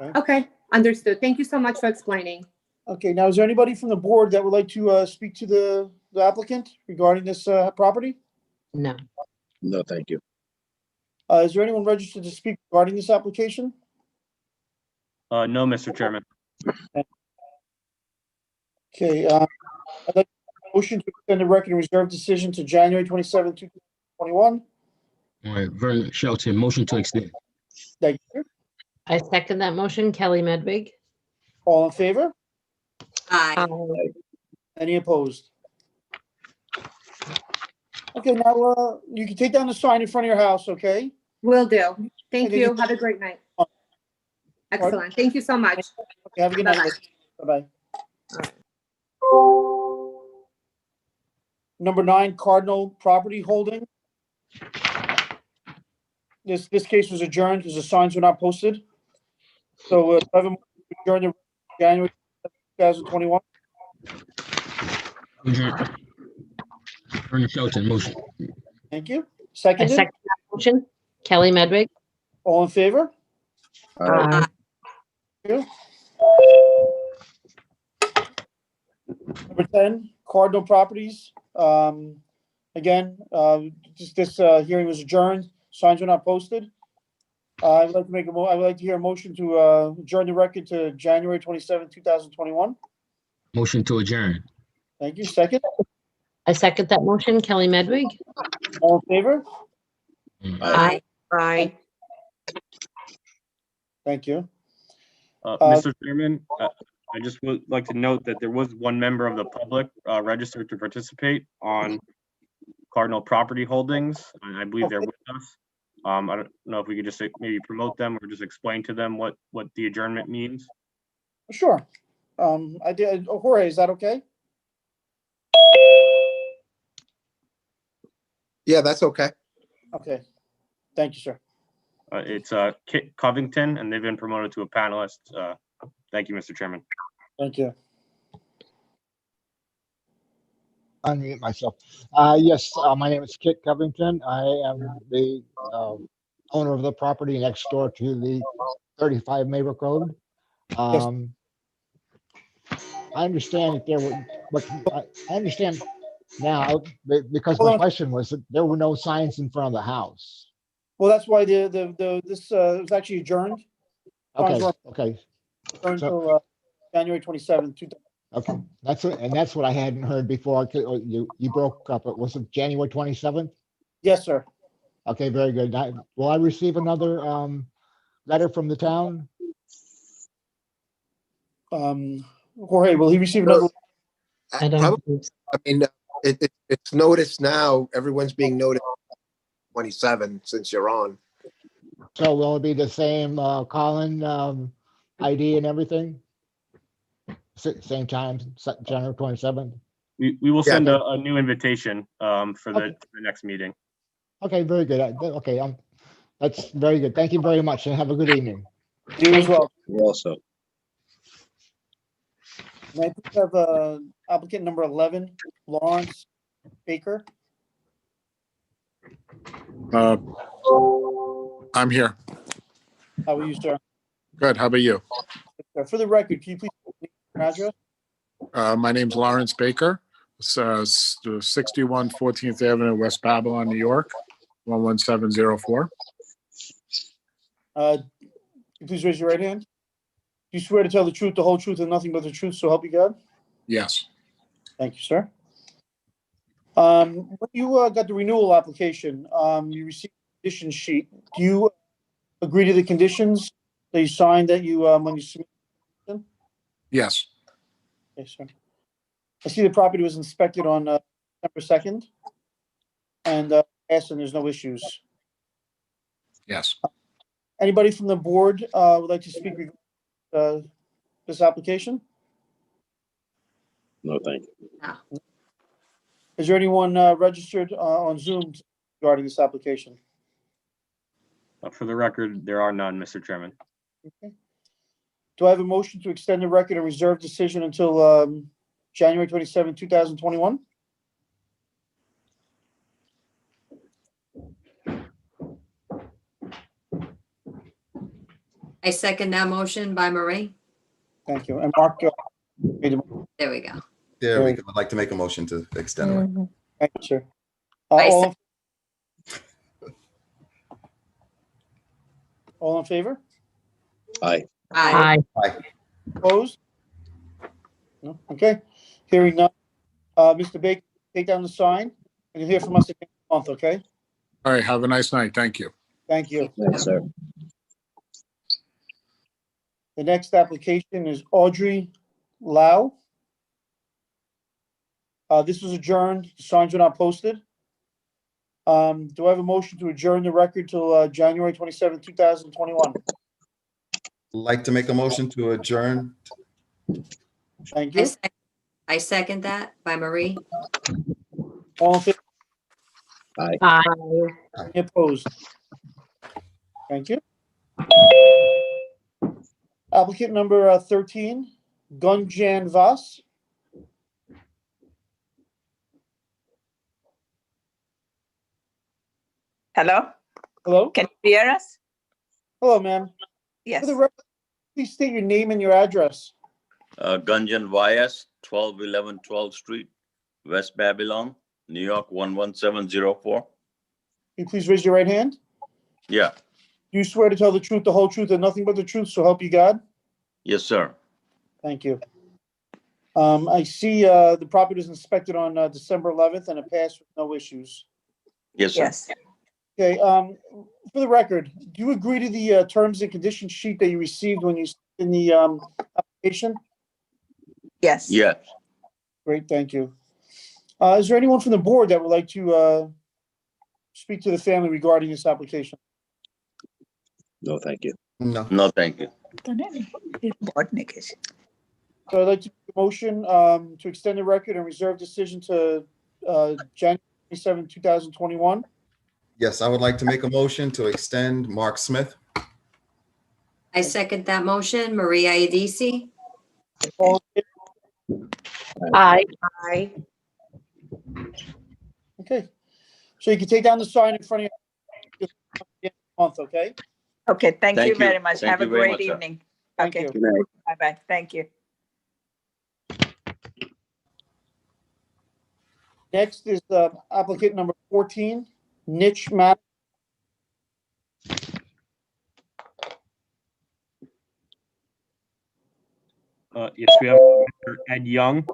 Okay. Okay, understood. Thank you so much for explaining. Okay, now is there anybody from the board that would like to speak to the applicant regarding this property? No. No, thank you. Is there anyone registered to speak regarding this application? No, Mr. Chairman. Okay, I'd like a motion to extend the record and reserve decision to January 27, 2021. All right, Vernon Shelton, motion to extend. Thank you. I second that motion. Kelly Medvig. All in favor? Aye. Any opposed? Okay, now you can take down the sign in front of your house, okay? Will do. Thank Okay, you. Have a great night. Excellent. Thank you so much. Okay, have a good night. Bye-bye. Bye-bye. Number 9, Cardinal Property Holding. This case was adjourned because the signs were not posted. So, I have a motion to adjourn to January 2021. Vernon Shelton, motion. Thank you. I Seconded. second that motion. Kelly Medvig. All in favor? Aye. Thank you. Number 10, Cardinal Properties. Again, this hearing was adjourned. Signs were not posted. I would like to I would like to hear a motion to adjourn the record to January 27, 2021. Motion to adjourn. Thank you. Second. I second that motion. Kelly Medvig. All in favor? Aye. Aye. Thank you. Mr. Chairman, I just would like to note that there was one member of the public registered to participate on Cardinal Property Holdings. I believe they're with us. I don't know if we could just maybe promote them or just explain to them what the adjournment means. Sure. I did. Jorge, is that okay? Yeah, that's okay. Okay. Thank you, sir. It's Kit Covington, and they've been promoted to a panelist. Thank you, Mr. Chairman. Thank you. Unmute myself. Yes, my name is Kit Covington. I am the owner of the property next door to the 35 Maybrook Road. I understand that there were, but I understand now because my question was that there were no signs in front of the house. Well, that's why this was actually adjourned. Okay, okay. Adjourned So- till January 27, 2000. Okay, that's what I hadn't heard before. You broke up. It was January 27th? Yes, sir. Okay, very good. Will I receive another letter from the town? Jorge, will he receive another? I don't. believe so. I mean, it's noticed now. Everyone's being noticed 27 since you're on. So will it be the same Colin ID and everything? Same time, January 27th? We will send a new invitation for the next meeting. Okay, very good. Okay, that's very good. Thank you very much and have a good evening. You as well. You also. May I please have applicant number 11, Lawrence Baker? I'm here. How are you, sir? Good. How about you? For the record, can you please name your address? My name's Lawrence Baker. It's 61 14th Avenue, West Babylon, New York, 11704. Can you please raise your right hand. Do you swear to tell the truth, the whole truth, and nothing but the truth, so help you God? Yes. Thank you, sir. When you got the renewal application, you received a condition sheet. Do you agree to the conditions that you signed that you when you submitted? Yes. Okay, sir. I see the property was inspected on December 2nd. And and there's no issues. Yes. Anybody from the board would like to speak regarding this application? No, thank you. Is there anyone registered on Zoom regarding this application? For the record, there are none, Mr. Chairman. Okay. Do I have a motion to extend the record and reserve decision until January 27, 2021? I second that motion by Marie. Thank you. And Mark, made the motion. There we go. There we go. I'd like to make a motion to extend the record. Thank you, sir. I All in favor? Aye. Aye. Aye. Opposed? No? Okay. Hearing none. Mr. Baker, take down the sign, and you'll hear from us again in a month, okay? All right, have a nice night. Thank you. Thank you. Yes, sir. The next application is Audrey Lau. This was adjourned. The signs were not posted. Do I have a motion to adjourn the record till January 27, 2021? Like to make a motion to adjourn. Thank you. I second that by Marie. All in favor? Aye. Aye. Any opposed? Thank you. Applicant number 13, Gunjan Vas. Hello, Hello? can you hear us? Hello, ma'am. Yes. For the record, please state your name and your address. Gunjan Vyas, 1211 12th Street, West Babylon, New York 11704. Can you please raise your right hand? Yeah, Do you swear to tell the truth, the whole truth, and nothing but the truth, so help you God? yes, sir. Thank you. I see the property was inspected on December 11th and it passed with no issues. Yes, sir. Yes. Okay, for the record, do you agree to the terms and conditions sheet that you received when you in the application? Yes. Yes. Great, thank you. Is there anyone from the board that would like to speak to the family regarding this application? No, thank you. No. No, thank you. So I'd like to make a motion to extend the record and reserve decision to January 27, 2021. Yes, I would like to make a motion to extend Mark Smith. I second that motion. Marie Iadisi. All in Aye. Aye. Okay, so you can take down the sign in front of you month, okay? Okay, thank Thank you you. very much. Thank Have a you very great much, sir. evening. Thank Okay, you. Good night. bye-bye. Thank you. Next is applicant number 14, Niche Matt. Yes, we have Mr. Ed Young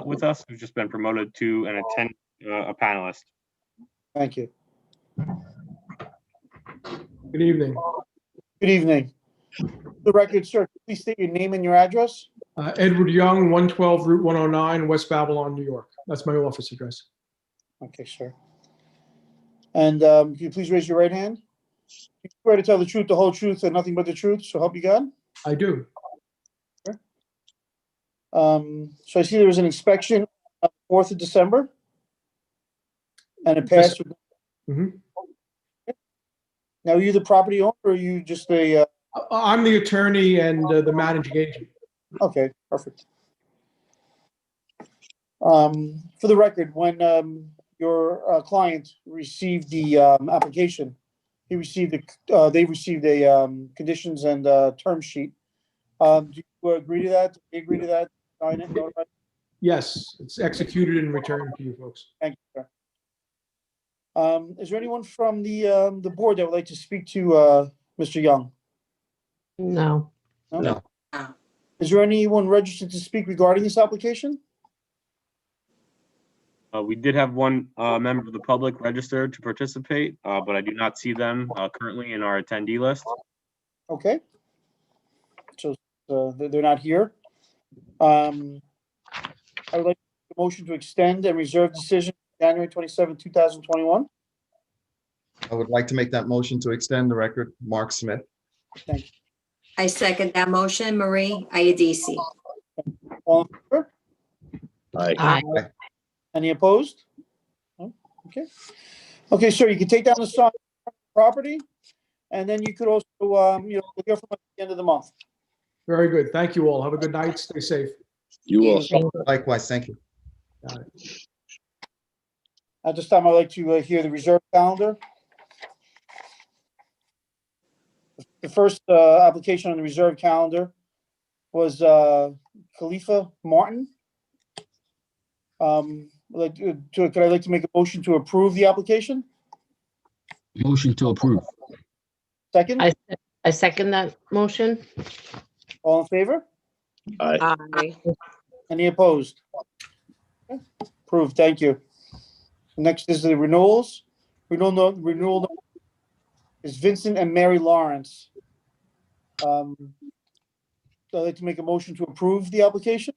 with us, who's just been promoted to a panelist. Thank you. Good evening. Good evening. For the record, sir, please state your name and your address. Edward Young, 112 Route 109, West Babylon, New York. That's my office address. Okay, sir. And can you please raise your right hand? You swear to tell the truth, the whole truth, and nothing but the truth, so help you God? I do. So I see there was an inspection on the 4th of December. And it passed. Mhm. Now, are you the property owner or are you just a, I'm the attorney and the managing agent. okay, perfect. For the record, when your client received the application, they received a conditions and term sheet. Do you agree to that? Do you agree to that? Sign it, notify? Yes, it's executed and returned to you folks. Thank you, sir. Is there anyone from the board that would like to speak to Mr. Young? No. No. Is there anyone registered to speak regarding this application? We did have one member of the public registered to participate, but I do not see them currently in our attendee list. Okay. So they're not here. I would like to make a motion to extend and reserve decision, January 27, 2021. I would like to make that motion to extend the record. Mark Smith. Thank you. I second that motion. Marie Iadisi. All in favor? Aye. Aye. Any opposed? No? Okay. Okay, sir, you can take down the sign on the property, and then you could also, we'll hear from us at the end of the month. Very good. Thank you all. Have a good night. Stay safe. You also. Likewise, thank you. At this time, I'd like to hear the reserve calendar. The first application on the reserve calendar was Khalifa Martin. Could I like to make a motion to approve the application? Motion to approve. Second, I second that motion. all in favor? Aye. Aye. Any opposed? Okay, approved, thank you. Next is the renewals. Renewal is Vincent and Mary Lawrence. I'd like to make a motion to approve the application.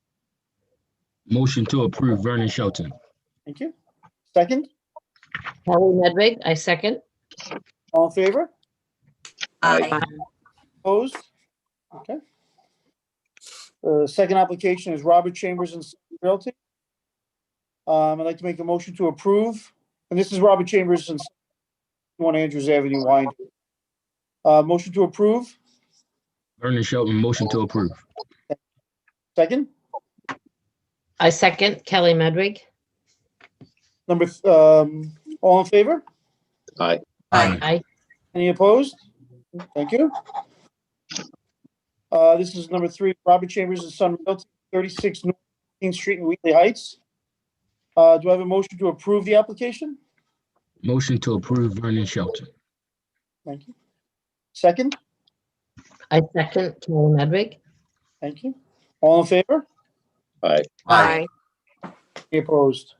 Motion to approve Vernon Shelton. Thank you. Second, Kelly Medvig, I second. all in favor? Aye. Opposed? Okay. Second application is Robert Chambers and Son Realty. I'd like to make a motion to approve, and this is Robert Chambers and 1 Andrews Avenue, Wyandotte. Motion to approve. Vernon Shelton, motion to approve. Second, I second Kelly Medvig. all in favor? Aye. Aye. Any opposed? Thank you. This is number 3, Robert Chambers and Son Realty, 36 North 15th Street in Wheatley Heights. Do I have a motion to approve the application? Motion to approve Vernon Shelton. Thank you. Second, I second Kelly Medvig. thank you. All in favor? Aye. Aye. Any opposed?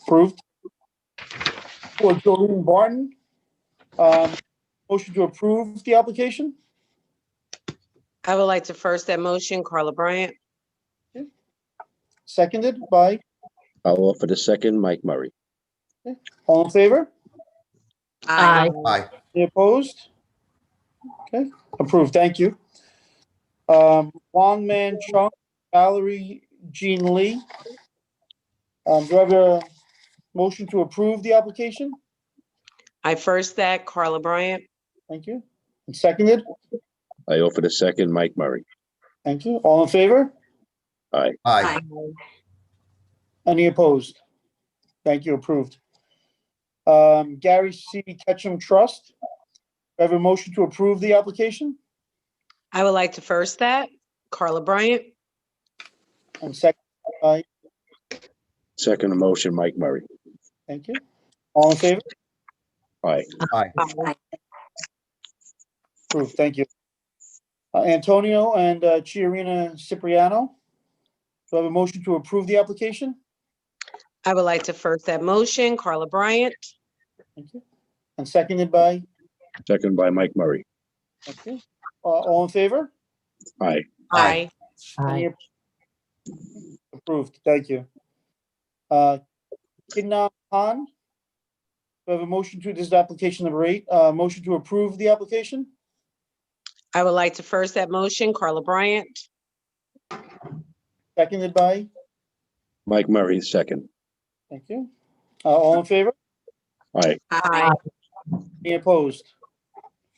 Approved. For Jolene Barton, motion to approve the application? I would like to first that motion, Carla Bryant. Seconded by, I'll offer the second, Mike Murray. all in favor? Aye. Aye. Any opposed? Okay, approved, thank you. Wong Man Chung, Valerie Jean Lee. Do I have a motion to approve the application? I first that, Carla Bryant. Thank you. And seconded? I offer the second, Mike Murray. Thank you. All in favor? Aye. Aye. Any opposed? Thank you, approved. Gary C. Ketchum Trust. Do I have a motion to approve the application? I would like to first that, Carla Bryant. And second by, Second motion, Mike Murray. thank you. All in favor? Aye. Aye. Approved, thank you. Antonio and Chiarina Cipriano. Do I have a motion to approve the application? I would like to first that motion, Carla Bryant. Thank you. And seconded by, Second by Mike Murray. thank you. All in favor? Aye. Aye. Any Aye. approved, thank you. Kidnap Han. Do I have a motion to, this is application number 8, motion to approve the application? I would like to first that motion, Carla Bryant. Seconded by, Mike Murray, second. thank you. All in favor? Aye. Aye. Any opposed?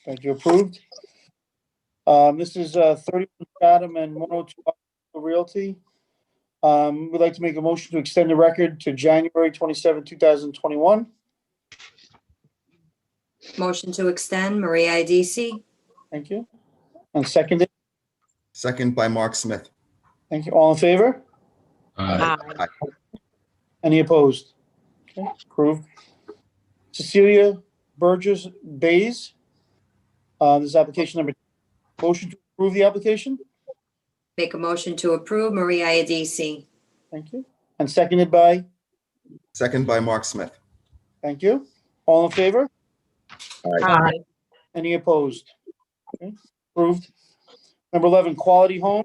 Thank you, approved. This is 31 Chatham and 102 Realty. We'd like to make a motion to extend the record to January 27, 2021. Motion to extend, Marie Iadisi. Thank you. And seconded, Second by Mark Smith. thank you. All in favor? Aye. Aye. Any opposed? Okay, approved. Cecilia Burgess Bays. This is application number, motion to approve the application? Make a motion to approve, Marie Iadisi. Thank you. And seconded by, Second by Mark Smith. thank you. All in favor? Aye. Any opposed? Okay, approved. Number 11, Quality Home.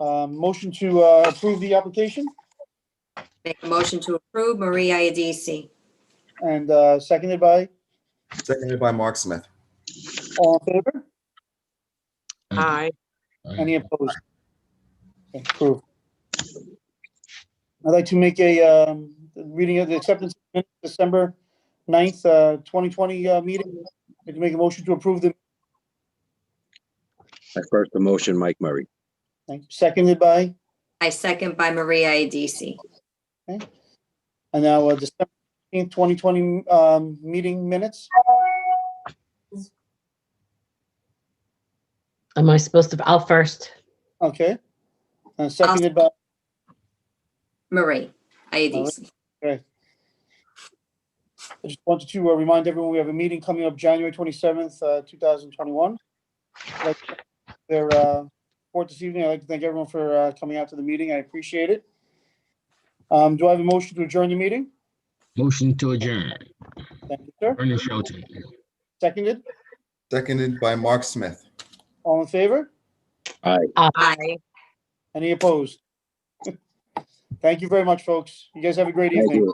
Motion to approve the application Make a motion to approve, Marie Iadisi. and seconded by, Seconded by Mark Smith. all in favor? Aye. Any opposed? Okay, approved. I'd like to make a reading of the acceptance of minutes, December 9th, 2020 meeting. I can make a motion to approve the, I first the motion, Mike Murray. thank you. Seconded by, I second by Marie Iadisi. and now December 15th, 2020 meeting minutes. Am I supposed to, I'll first. Okay. And seconded by, Marie Iadisi. okay. I just wanted to remind everyone, we have a meeting coming up January 27th, 2021. I'd like to thank their support this evening. I'd like to thank everyone for coming out to the meeting. I appreciate it. Do I have a motion to adjourn the meeting? Motion to adjourn. Thank you, sir. Ernie Shelton. Seconded. Seconded by Mark Smith. All in favor? Aye. Aye. Any opposed? Thank you very much, folks. You guys have a great Thank evening. you.